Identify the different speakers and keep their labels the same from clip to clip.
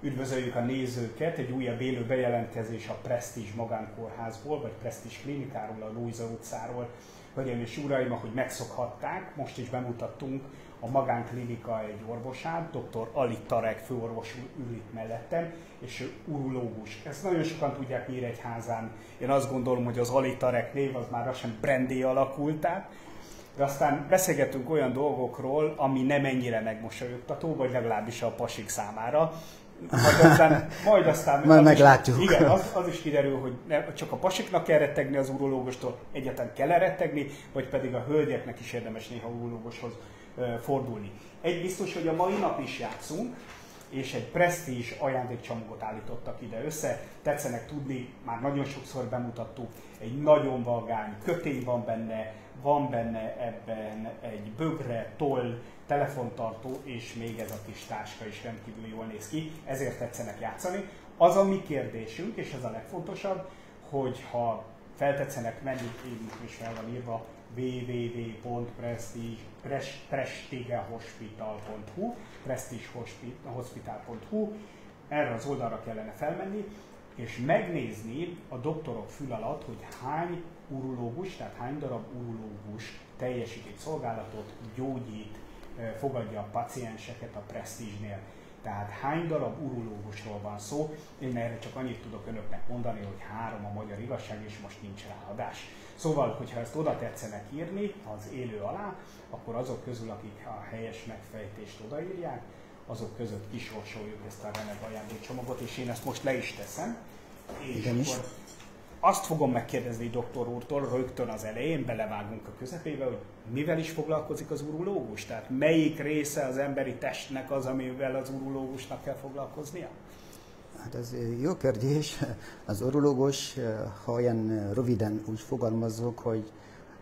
Speaker 1: Üdvözöljük a nézőket! Egy újabb élő bejelentkezés a Prestige Magánkórházból, vagy Prestige Klinikáról, a Lóza utcáról. Hölgyeim és uraim, ahogy megszokhatták, most is bemutattunk a Magánklinika egy orvosát, dr. Ali Tarek főorvos ül itt mellettem, és urológus. Ezt nagyon sokan tudják Nyíregyházán. Én azt gondolom, hogy az Ali Tarek név az már lassan brandé alakult át. De aztán beszélgetünk olyan dolgokról, ami nem ennyire megmosolyogtató, vagy legalábbis a pasik számára. Majd aztán
Speaker 2: meglátjuk.
Speaker 1: Igen, az is kiderül, hogy csak a pasiknak kell rettegni az urológustól, egyáltalán kell rettegni, vagy pedig a hölgyeknek is érdemes néha urológushoz fordulni. Egy biztos, hogy a mai nap is játszunk, és egy Prestige ajándékcsomagot állítottak ide össze. Tetszenek tudni, már nagyon sokszor bemutattuk, egy nagyon vagány kötény van benne ebben egy bögre, toll, telefontartó, és még ez a kis táska is rendkívül jól néz ki, ezért tetszenek játszani. Az a mi kérdésünk, és ez a legfontosabb, hogy ha feltetszenek menni, én is fel van írva, www.prestigehospital.hu, prestigehospital.hu, erre az oldalra kellene felmenni, és megnézni a doktorok fül alatt, hogy hány urológus, tehát hány darab urológus teljesít egy szolgálatot, gyógyít, fogadja a pacienseket a Prestige-nél. Tehát hány darab urológusról van szó, én erre csak annyit tudok önöknek mondani, hogy 3 a magyar igazság, és most nincs ráadás. Szóval, hogyha ezt oda tetszenek írni az élő alá, akkor azok közül, akik a helyes megfejtést odaírják, azok között kisorsoljuk ezt a remek ajándékcsomagot, és én ezt most le is teszem. És akkor azt fogom megkérdezni doktor úrtól rögtön az elején, belevágunk a közepébe, hogy mivel is foglalkozik az urológus? Tehát melyik része az emberi testnek az, amivel az urológusnak kell foglalkoznia?
Speaker 2: Hát ez jó kérdés. Az urológus, ha olyan röviden úgy fogalmazok, hogy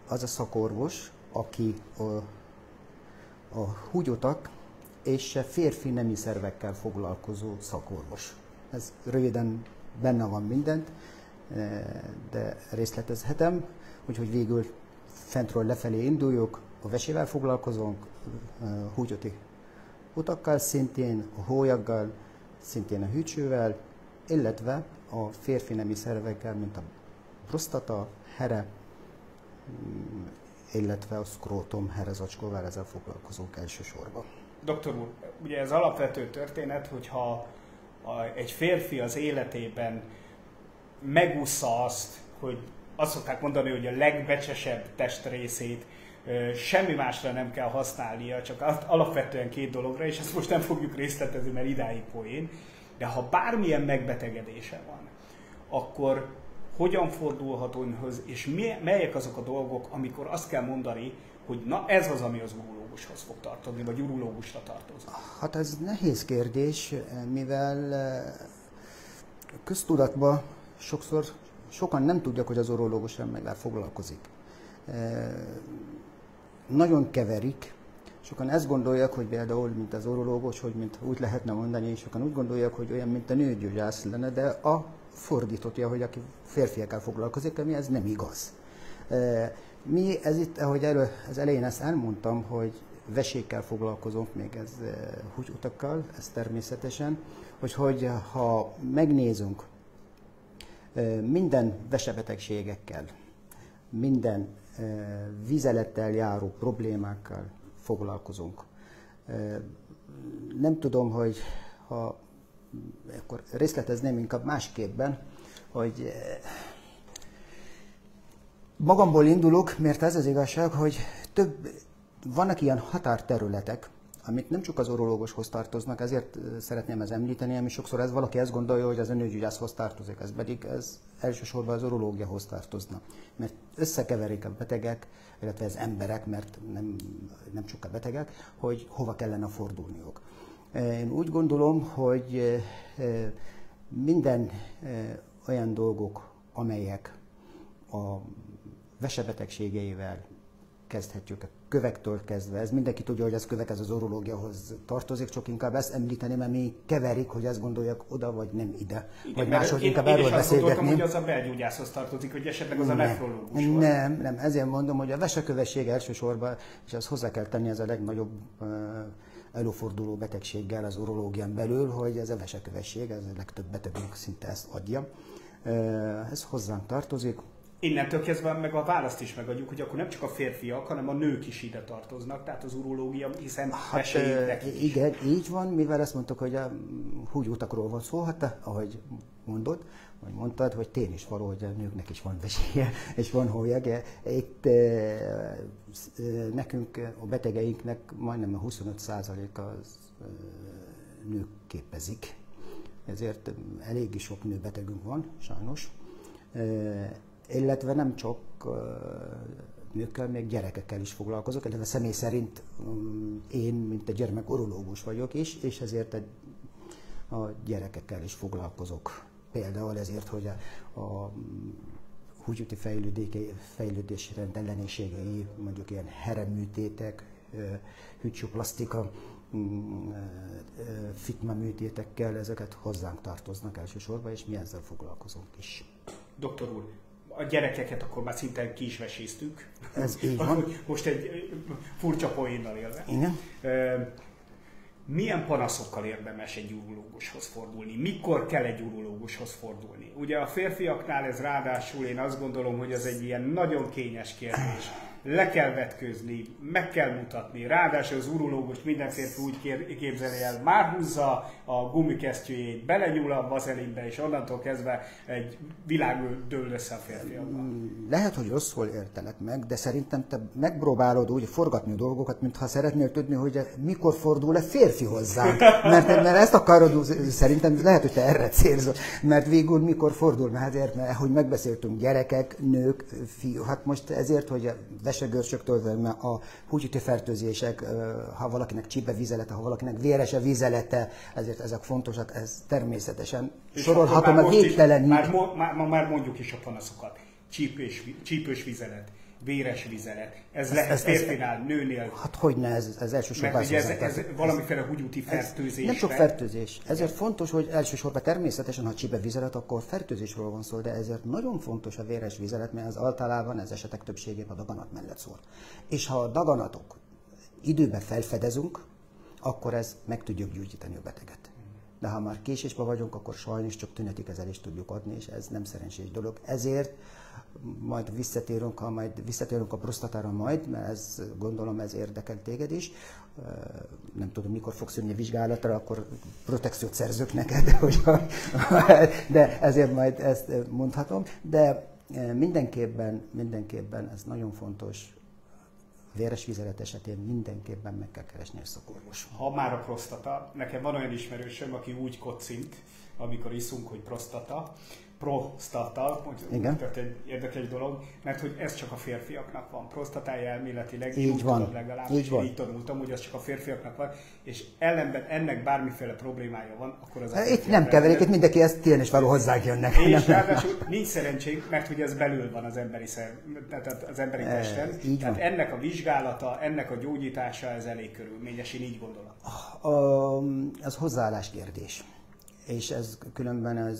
Speaker 2: az a szakorvos, aki a húgyutak és férfi nemi szervekkel foglalkozó szakorvos. Ez röviden benne van mindent, de részletezhetem, úgyhogy végül fentről lefelé induljuk, a vesével foglalkozunk, húgyuti utakkal szintén, a hólyaggal, szintén a hűtsővel, illetve a férfi nemi szervekkel, mint a prostata, here, illetve a szkrótum, herezacskóval, ezzel foglalkozunk elsősorban.
Speaker 1: Doktor úr, ugye ez alapvető történet, hogyha egy férfi az életében megúszza azt, hogy azt szokták mondani, hogy a legbecsesebb testrészét semmi másra nem kell használnia, csak alapvetően 2 dologra, és ezt most nem fogjuk részletezni, mert idáig poén, de ha bármilyen megbetegedése van, akkor hogyan fordulhat önhöz, és melyek azok a dolgok, amikor azt kell mondani, hogy na ez az, ami az urológushoz fog tartozni, vagy urológusra tartozni?
Speaker 2: Hát ez nehéz kérdés, mivel köztudatban sokan nem tudják, hogy az urológus mivel foglalkozik. Nagyon keverik. Sokan ezt gondolják, hogy például, mint az urológus, hogy mint úgy lehetne mondani, sokan úgy gondolják, hogy olyan, mint a nőgyógyász lenne, de a fordítottja, hogy aki férfiakkal foglalkozik, ami ez nem igaz. Mi ez itt, ahogy az elején ezt elmondtam, hogy vesékkel foglalkozunk, még ez húgyutakkal, ez természetesen, hogy ha megnézünk minden vesebetegségekkel, minden vizelettel járó problémákkal foglalkozunk. Nem tudom, hogy ha akkor részletezném inkább másképpen, hogy magamból indulok, mert ez az igazság, hogy vannak ilyen határterületek, amit nem csak az urológushoz tartoznak, ezért szeretném ezt említeni, ami sokszor valaki ezt gondolja, hogy az a nőgyógyászhoz tartozik, ez pedig elsősorban az urológiahoz tartozna. Mert összekeverik a betegek, illetve az emberek, mert nem csak a betegek, hogy hova kellene fordulniuk. Én úgy gondolom, hogy minden olyan dolgok, amelyek a vesebetegségeivel kezdhetjük, a kövektől kezdve. Ez mindenki tudja, hogy ez kövek, ez az urológiahoz tartozik, csak inkább ezt említeni, mert mi keverik, hogy ezt gondolják oda, vagy nem ide.
Speaker 1: Igen,
Speaker 2: vagy máshogy inkább erről beszélgetni.
Speaker 1: Hogy az a belgyógyászhoz tartozik, hogy esetleg az a nefrológushoz.
Speaker 2: Nem, ezért mondom, hogy a vesekövesség elsősorban, és ezt hozzá kell tenni, ez a legnagyobb előforduló betegséggel az urológián belül, hogy ez a vesekövesség, ez a legtöbb betegünk szinte ezt adja. Ez hozzánk tartozik.
Speaker 1: Innentől kezdve meg a választ is megadjuk, hogy akkor nem csak a férfiak, hanem a nők is ide tartoznak, tehát az urológia, hiszen esélyük is.
Speaker 2: Igen, így van, mivel ezt mondtuk, hogy a húgyutakról van szó, hát ahogy mondtad, hogy tény is való, hogy a nőknek is van veséje, és van hólyag. Itt nekünk, a betegeinknek majdnem a 25%-a az nők képezik. Ezért eléggé sok nőbetegünk van, sajnos. Illetve nem csak nőkkel, még gyerekekkel is foglalkozok, illetve személy szerint én, mint egy gyermekurológus vagyok is, és ezért a gyerekekkel is foglalkozok. Például ezért, hogy a húgyúti fejlődési rendellenességei, mondjuk ilyen heremműtétek, hügycsúplasztika, fitma műtétekkel, ezeket hozzánk tartoznak elsősorban, és mi ezzel foglalkozunk is.
Speaker 1: Doktor úr, a gyerekeket akkor már szinte ki is veséztük.
Speaker 2: Ez így van.
Speaker 1: Most egy furcsa poénnal élve.
Speaker 2: Igen.
Speaker 1: Milyen panaszokkal érdemes egy urológushoz fordulni? Mikor kell egy urológushoz fordulni? Ugye a férfiaknál ez ráadásul én azt gondolom, hogy ez egy ilyen nagyon kényes kérdés. Le kell vetkőzni, meg kell mutatni. Ráadásul az urológust minden férfi úgy képzeli el, már húzza a gumikesztyűjét, belenyúl a vazelinbe, és onnantól kezdve egy világ dől össze a férfiakban.
Speaker 2: Lehet, hogy rosszul értelek meg, de szerintem te megpróbálod úgy forgatni a dolgokat, mintha szeretnél tudni, hogy mikor fordul-e férfi hozzánk. Mert ezt akarod, szerintem lehet, hogy te erre célzol. Mert végül mikor fordul, mert hogy megbeszéltünk, gyerekek, nők, fiú, hát most ezért, hogy vesegőrsöktől, a húgyúti fertőzések, ha valakinek csípevizellete, ha valakinek véres a vizelete, ezért ezek fontosak, ez természetesen sorolhatom a végtelenül.
Speaker 1: Már mondjuk is a panaszokat. Csípős vizelet, véres vizelet. Ez lehet férfinál, nőnél.
Speaker 2: Hát hogyne, ez elsősorban.
Speaker 1: Mert ez valamiféle húgyúti fertőzés.
Speaker 2: Nem csak fertőzés. Ezért fontos, hogy elsősorban természetesen, ha csípevizelet, akkor fertőzésről van szó, de ezért nagyon fontos a véres vizelet, mert az általában az esetek többségében a daganat mellett szól. És ha a daganatok időben felfedezünk, akkor ez meg tudjuk gyógyítani a beteget. De ha már késésben vagyunk, akkor sajnos csak tüneti kezelést tudjuk adni, és ez nem szerencsés dolog. Ezért majd visszatérünk a prostatára majd, mert ez, gondolom ez érdekel téged is. Nem tudom, mikor fogsz jönni a vizsgálatra, akkor protekciót szerzök neked, de ezért majd ezt mondhatom. De mindenképpen ez nagyon fontos. Véres vizelet esetén mindenképpen meg kell keresni egy szakorvos.
Speaker 1: Ha már a prostata, nekem van olyan ismerősöm, aki úgy kocint, amikor iszunk, hogy prostata, tehát egy érdekes dolog, mert hogy ez csak a férfiaknak van. Prostatája elméletileg,
Speaker 2: így van.
Speaker 1: Legalábbis így tanultam, hogy ez csak a férfiaknak van, és ellenben ennek bármiféle problémája van, akkor az a
Speaker 2: itt nem keverik, itt mindenki ezt ilyen is való hozzánk jönnek.
Speaker 1: És ráadásul nincs szerencsénk, mert hogy ez belül van az emberi tehát az emberi testen. Tehát ennek a vizsgálata, ennek a gyógyítása, ez elég körülményes, én így gondolom.
Speaker 2: Ez hozzáállás kérdés. És ez különben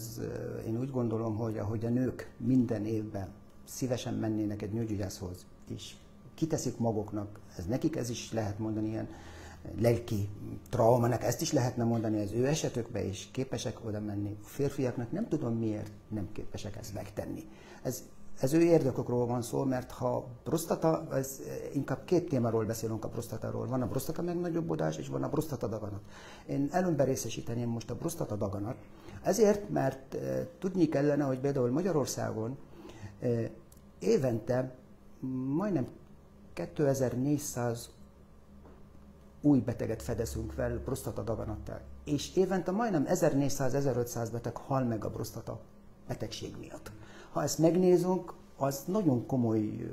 Speaker 2: én úgy gondolom, hogy ahogy a nők minden évben szívesen mennének egy nőgyógyászhoz, és kiteszik maguknak, nekik ez is lehet mondani ilyen lelki traumának, ezt is lehetne mondani az ő esetükben, és képesek oda menni. A férfiaknak nem tudom miért nem képesek ezt megtenni. Ez ő érdekokról van szó, mert ha prostata, inkább két témáról beszélünk a prostatáról. Van a prostata megnagyobbodás, és van a prostata daganat. Én előbb részesíteném most a prostata daganat. Ezért, mert tudni kellene, hogy például Magyarországon évente majdnem 2400 új beteget fedezünk fel prostata daganattal. És évente majdnem 1400-1500 beteg hal meg a prostata betegség miatt. Ha ezt megnézünk, az nagyon komoly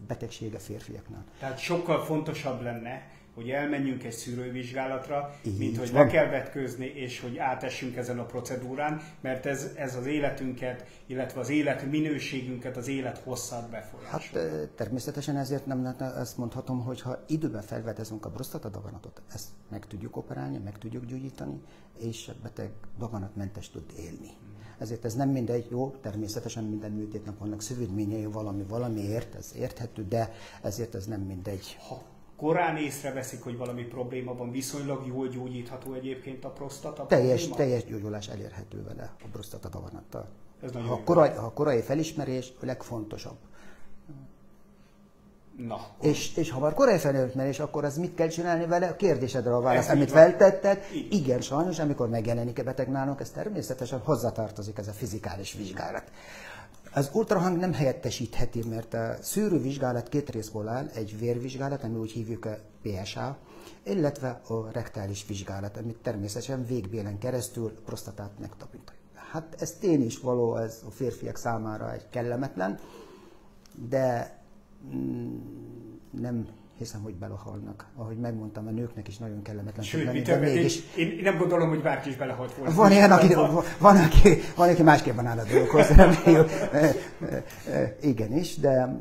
Speaker 2: betegsége férfiaknál.
Speaker 1: Tehát sokkal fontosabb lenne, hogy elmenjünk egy szűrővizsgálatra, mint hogy
Speaker 2: van.
Speaker 1: Le kell vetkőzni, és hogy átessünk ezen a procedúrán, mert ez az életünket, illetve az életminőségünket, az élet hosszat befolyásolja.
Speaker 2: Hát természetesen ezért nem ezt mondhatom, hogy ha időben felvedezünk a prostata daganatot, ezt meg tudjuk operálni, meg tudjuk gyógyítani, és a beteg daganatmentes tud élni. Ezért ez nem mindegy, jó, természetesen minden műtétnek vannak szövődményei valamiért, ez érthető, de ezért ez nem mindegy.
Speaker 1: korán észreveszik, hogy valami probléma van, viszonylag jól gyógyítható egyébként a prostata
Speaker 2: teljes gyógyulás elérhető vele a prostata daganattal. Ha korai felismerés a legfontosabb.
Speaker 1: Na,
Speaker 2: és ha már korai felismerés, akkor az mit kell csinálni vele? A kérdésedre a válasz, amit feltetted. Igen, sajnos, amikor megjelenik a beteg nálunk, ez természetesen hozzátartozik ez a fizikális vizsgálat. Az ultrahang nem helyettesítheti, mert a szűrővizsgálat két részből áll, egy vérvizsgálat, ami úgy hívjuk a PSA, illetve a rektális vizsgálat, amit természetesen végbélen keresztül prostatát megtapintja. Hát ez tény is való, ez a férfiak számára egy kellemetlen, de nem hiszem, hogy belehalnak. Ahogy megmondtam, a nőknek is nagyon kellemetlen.
Speaker 1: Sőt, én nem gondolom, hogy bárki is belehalt volna.
Speaker 2: Van, aki másképpen áll a dolgokhoz. Igenis, de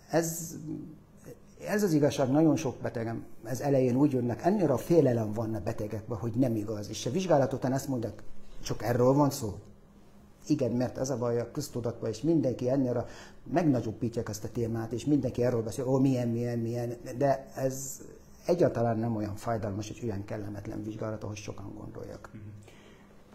Speaker 2: ez az igazság, nagyon sok betegem, ez elején úgy jönnek, annyira félelem van a betegekben, hogy nem igaz. És a vizsgálat után azt mondják, csak erről van szó. Igen, mert az a baj a köztudatban, és mindenki ennyire megnagyobbítják ezt a témát, és mindenki erről beszél, milyen, de ez egyáltalán nem olyan fájdalmas, és olyan kellemetlen vizsgálat, ahogy sokan gondolják.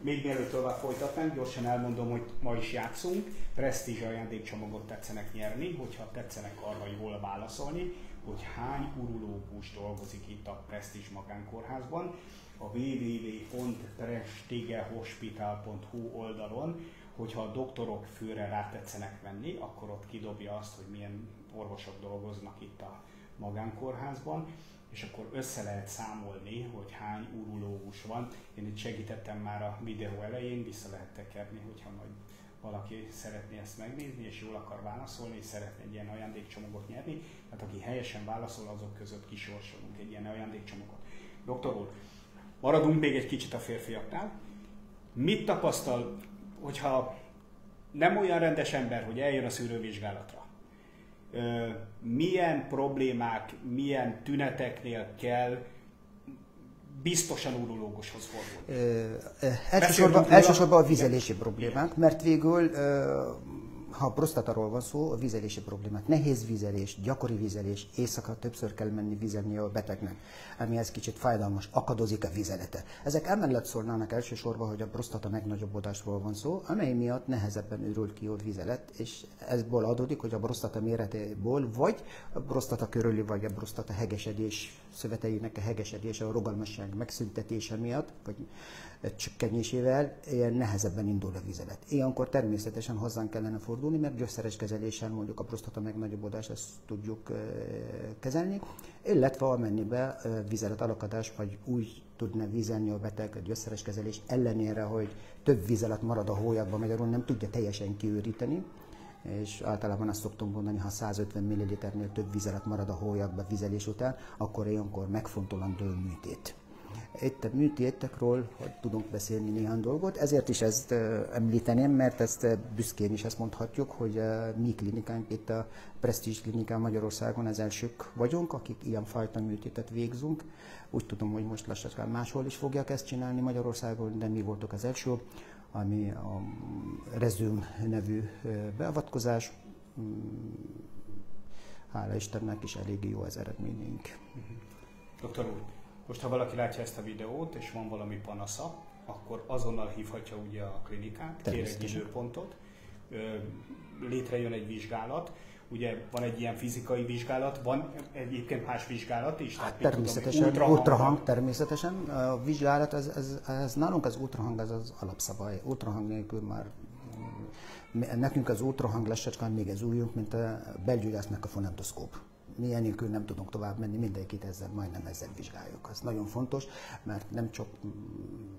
Speaker 1: Még mielőtt tovább folytatnánk, gyorsan elmondom, hogy ma is játszunk, presztízs ajándékcsomagot tetszenek nyerni, hogyha tetszenek arra jól válaszolni, hogy hány urológus dolgozik itt a Presztízs Magánkórházban. A www.prestigehospital.hu oldalon, hogyha a doktorok főre rá tetszenek venni, akkor ott kidobja azt, hogy milyen orvosok dolgoznak itt a magánkórházban, és akkor össze lehet számolni, hogy hány urológus van. Én itt segítettem már a videó elején, vissza lehet tekerni, hogyha majd valaki szeretné ezt megnézni, és jól akar válaszolni, és szeretne egy ilyen ajándékcsomagot nyerni. Tehát aki helyesen válaszol, azok között kisorsolunk egy ilyen ajándékcsomagot. Doktor úr, maradunk még egy kicsit a férfiaknál. Mit tapasztal, hogyha nem olyan rendes ember, hogy eljön a szűrővizsgálatra? Milyen problémák, milyen tüneteknél kell biztosan urológushoz fordulni?
Speaker 2: Elsősorban a vizelési problémák, mert végül, ha a prostatáról van szó, a vizelési problémák, nehéz vizelés, gyakori vizelés, éjszaka többször kell menni vizelni a betegnek, amihez kicsit fájdalmas, akadozik a vizelete. Ezek emellett szólnának elsősorban, hogy a prostata megnagyobbodásról van szó, amely miatt nehezebben ürül ki a vizelet, és ezból adódik, hogy a prostata méretéből, vagy a prostata körüli, vagy a prostata hegesedés szöveteinek a hegesedése, a rugalmasság megszüntetése miatt, vagy csökkenésével ilyen nehezebben indul a vizelet. Ilyenkor természetesen hozzánk kellene fordulni, mert gyógyszeres kezeléssel mondjuk a prostata megnagyobbodás, ezt tudjuk kezelni, illetve amennyiben vizelet alakadás, vagy úgy tudna vizelni a beteg a gyógyszeres kezelés ellenére, hogy több vizelet marad a hólyagban, magyarul nem tudja teljesen kiüríteni, és általában azt szoktunk mondani, ha 150 ml-nél több vizelet marad a hólyagban vizelés után, akkor ilyenkor megfontolandó műtét. Itt a műtétekről tudunk beszélni néhány dolgot, ezért is ezt említeném, mert ezt büszkén is ezt mondhatjuk, hogy a mi klinikánk, itt a Presztízs klinikán Magyarországon az elsők vagyunk, akik ilyenfajta műtétet végzünk. Úgy tudom, hogy most lassan máshol is fogják ezt csinálni Magyarországon, de mi voltunk az első, ami a Rezum nevű beavatkozás. Hála Istennek is elég jó az eredményünk.
Speaker 1: Doktor úr, most ha valaki látja ezt a videót, és van valami panasza, akkor azonnal hívhatja ugye a klinikát, kér egy időpontot, létrejön egy vizsgálat. Ugye van egy ilyen fizikai vizsgálat, van egyébként más vizsgálat is?
Speaker 2: Tehát természetesen, ultrahang természetesen. A vizsgálat, nálunk az ultrahang az alapszabály. Ultrahang nélkül már nekünk az ultrahang lassacskán még ez újunk, mint a belgyógyásznak a fonentoszkóp. Mi enélkül nem tudunk tovább menni, mindenkit majdnem ezzel vizsgáljuk. Ez nagyon fontos, mert nem csak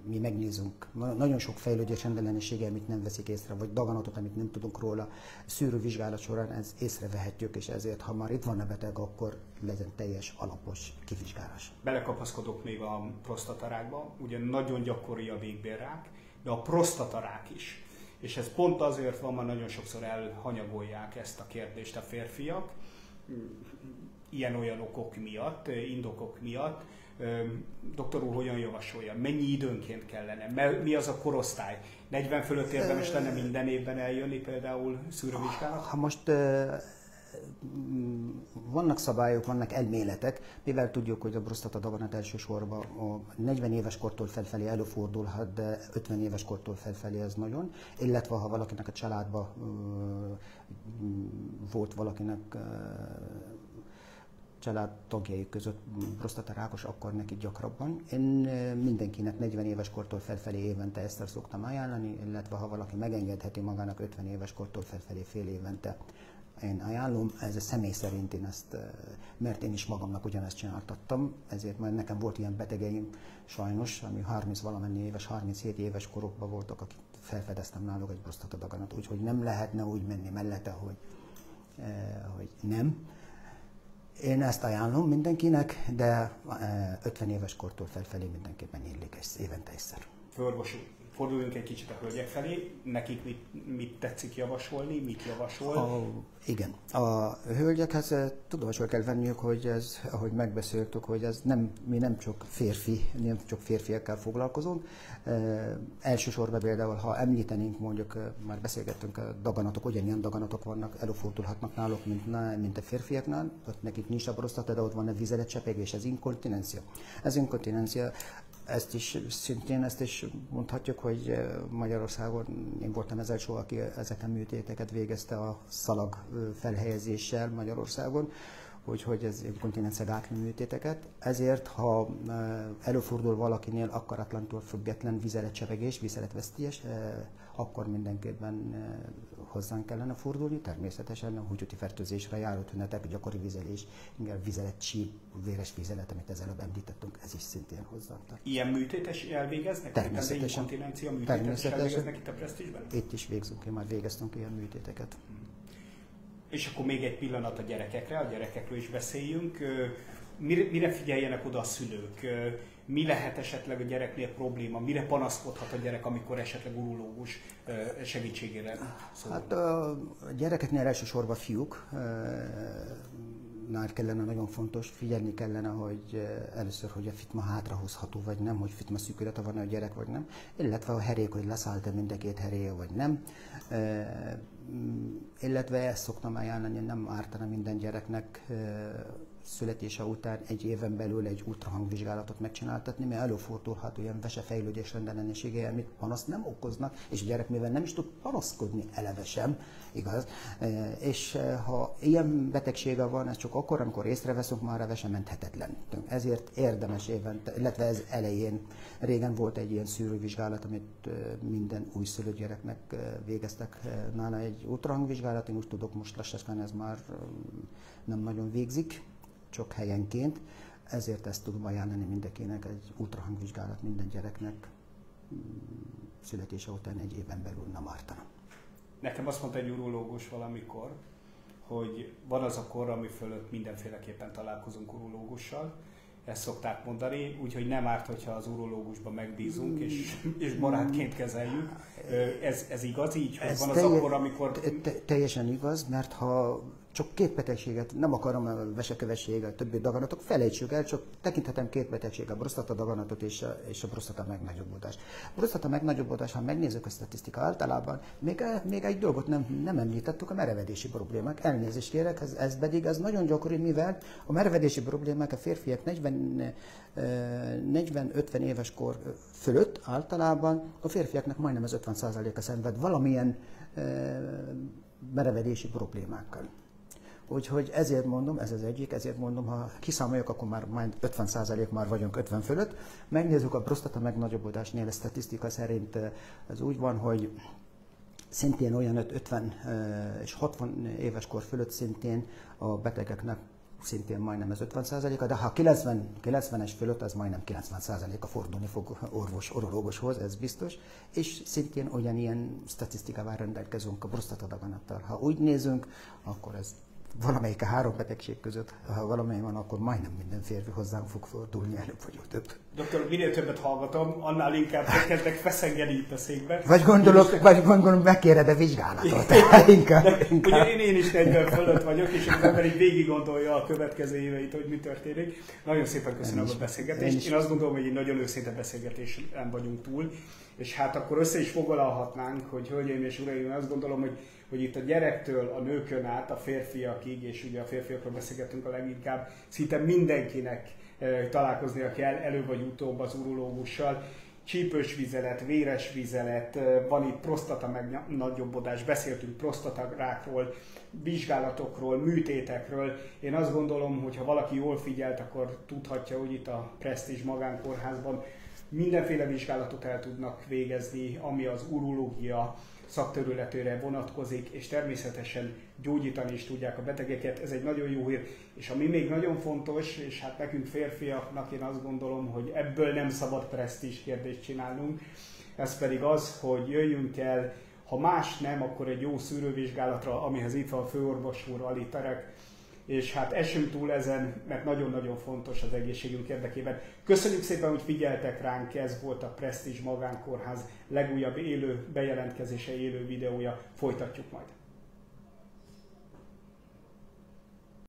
Speaker 2: mi megnézünk, nagyon sok fejlődés rendellenessége, amit nem veszik észre, vagy daganatot, amit nem tudunk róla. Szűrővizsgálat során ezt észrevehetjük, és ezért, ha már itt van a beteg, akkor legyen teljes, alapos kivizsgálás.
Speaker 1: Belekapaszkodok még a prostatarákba. Ugye nagyon gyakori a végbélrák, de a prostatarák is. És ez pont azért van, mert nagyon sokszor elhanyagolják ezt a kérdést a férfiak, ilyen-olyan okok miatt, indokok miatt. Doktor úr, hogyan javasolja? Mennyi időnként kellene? Mi az a korosztály? 40 fölött érdemes lenne minden évben eljönni például szűrővizsgálat?
Speaker 2: Ha most vannak szabályok, vannak elméletek, mivel tudjuk, hogy a prostatadaganat elsősorban a 40 éves kortól felfelé előfordulhat, de 50 éves kortól felfelé ez nagyon, illetve ha valakinek a családban volt valakinek családtagjai között prostatarákos, akkor neki gyakrabban. Én mindenkinek 40 éves kortól felfelé évente ezt szoktam ajánlani, illetve ha valaki megengedheti magának 50 éves kortól felfelé fél évente, én ajánlom, ez a személy szerint én ezt, mert én is magamnak ugyanezt csináltattam, ezért majd nekem volt ilyen betegeim sajnos, ami 30 valamennyi éves, 37 éves korokban voltak, akik felfedeztem náluk egy prostatadaganat, úgyhogy nem lehetne úgy menni mellette, hogy nem. Én ezt ajánlom mindenkinek, de 50 éves kortól felfelé mindenképpen illik évente egyszer.
Speaker 1: Forduljunk egy kicsit a hölgyek felé. Nekik mit tetszik javasolni, mit javasol?
Speaker 2: Igen. A hölgyekhez tudomásul kell venniük, hogy ez, ahogy megbeszéltük, hogy ez mi nem csak férfiakkel foglalkozunk. Elsősorban például, ha említenénk, mondjuk már beszélgettünk, a daganatok, ugyanilyen daganatok vannak, előfordulhatnak náluk, mint a férfiaknál. Ott nekik nincs a prostata, de ott van a vizeletcsepegés, ez inkontinencia. Ez inkontinencia. Ezt is mondhatjuk, hogy Magyarországon én voltam az első, aki ezeken műtéteket végezte a szalag felhelyezéssel Magyarországon, úgyhogy ez inkontinencia gátló műtéteket. Ezért, ha előfordul valakinél akkaratlantól független vizeletcsepegés, vizeletvesztés, akkor mindenképpen hozzánk kellene fordulni. Természetesen a húgyúti fertőzésre járó tünetek, gyakori vizelés, inkább vizeletcsíp, véres vizelet, amit az előbb említettünk, ez is szintén hozzánk tart.
Speaker 1: Ilyen műtétes elvégeznek?
Speaker 2: Természetesen.
Speaker 1: Inkontinencia műtétes elvégeznek itt a Presztízsben?
Speaker 2: Itt is végzünk, én már végeztünk ilyen műtéteket.
Speaker 1: És akkor még egy pillanat a gyerekekről is beszéljünk. Mire figyeljenek oda a szülők? Mi lehet esetleg a gyereknél probléma? Mire panaszkodhat a gyerek, amikor esetleg urológus segítségére szól?
Speaker 2: Hát a gyerekeknél elsősorban fiúk. Nál kellene nagyon fontos, figyelni kellene, hogy először, hogy a fitma hátrahozható vagy nem, hogy fitma szűkülete van a gyerek vagy nem, illetve a herék, hogy leszállt-e mind a két heréje vagy nem. Illetve ezt szoktam ajánlani, nem ártana minden gyereknek születése után egy éven belül egy ultrahangvizsgálatot megcsináltatni, mert előfordulhat olyan vesefejlődés rendellenességei, amit panaszt nem okoznak, és a gyerek mivel nem is tud panaszkodni eleve sem, igaz? És ha ilyen betegsége van, ez csak akkor, amikor észreveszünk, már a vese menthetetlen. Ezért érdemes évente, illetve ez elején, régen volt egy ilyen szűrővizsgálat, amit minden újszülött gyereknek végeztek nála egy ultrahangvizsgálat, én úgy tudok, most lassacskán ez már nem nagyon végzik, csak helyenként, ezért ezt tudom ajánlani mindenkinek, egy ultrahangvizsgálat minden gyereknek születése után egy éven belül nem ártana.
Speaker 1: Nekem azt mondta egy urológus valamikor, hogy van az a kor, ami fölött mindenféleképpen találkozunk urológussal, ezt szokták mondani, úgyhogy nem árt, hogyha az urológusban megbízunk és barátként kezeljük. Ez igaz így, hogy van az akkor, amikor...
Speaker 2: Teljesen igaz, mert ha csak két betegséget, nem akarom a vesekövesség, a többi daganatok, felejtsük el, csak tekinthetem két betegség, a prostatadaganatot és a prostata megnagyobbodás. A prostata megnagyobbodás, ha megnézzük a statisztika általában, még egy dolgot nem említettük, a merevedési problémák. Elnézést kérek, ez pedig az nagyon gyakori, mivel a merevedési problémák a férfiak 40-50 éves kor fölött általában a férfiaknak majdnem az 50%-a szenved valamilyen merevedési problémákkal. Úgyhogy ezért mondom, ez az egyik, ezért mondom, ha kiszámoljuk, akkor már 50% már vagyunk 50 fölött. Megnézzük a prostata megnagyobbodásnél, a statisztika szerint az úgy van, hogy szintén olyan 50 és 60 éves kor fölött szintén a betegeknek szintén majdnem ez 50%-a, de ha 90-es fölött, az majdnem 90%-a fordulni fog orvoshoz, ez biztos, és szintén ugyanilyen statisztikával rendelkezünk a prostatadaganattal. Ha úgy nézünk, akkor ez valamelyik a három betegség között, ha valamely van, akkor majdnem minden férfi hozzánk fog fordulni, előbb vagy több.
Speaker 1: Doktor, minél többet hallgatom, annál inkább kezdek feszengeni itt a székbe.
Speaker 2: Vagy gondolom megkéred a vizsgálatot.
Speaker 1: Ugye én is 40 fölött vagyok, és az ember így végig gondolja a következő éveit, hogy mi történik. Nagyon szépen köszönöm a beszélgetést. Én azt gondolom, hogy egy nagyon őszinte beszélgetésen vagyunk túl, és hát akkor össze is foglalhatnánk, hogy hölgyeim és uraim, én azt gondolom, hogy itt a gyerektől a nőkön át a férfiakig, és ugye a férfiakról beszélgetünk a leginkább, szinte mindenkinek találkoznia kell előbb vagy utóbb az urológussal. Csípős vizelet, véres vizelet, van itt prostata megnagyobbodás, beszéltünk prostatarákról, vizsgálatokról, műtétekről. Én azt gondolom, hogy ha valaki jól figyelt, akkor tudhatja, hogy itt a Prestige Magánkórházban mindenféle vizsgálatot el tudnak végezni, ami az urológia szakterületére vonatkozik, és természetesen gyógyítani is tudják a betegeket. Ez egy nagyon jó hír, és ami még nagyon fontos, és hát nekünk férfiaknak én azt gondolom, hogy ebből nem szabad presztízs kérdést csinálnunk, ez pedig az, hogy jöjjünk el, ha más nem, akkor egy jó szűrővizsgálatra, amihez itt van a főorvos úr, Ali Tarek, és hát esünk túl ezen, mert nagyon-nagyon fontos az egészségünk érdekében. Köszönjük szépen, hogy figyeltek ránk, ez volt a Prestige Magánkórház legújabb élő bejelentkezése, élő videója, folytatjuk majd.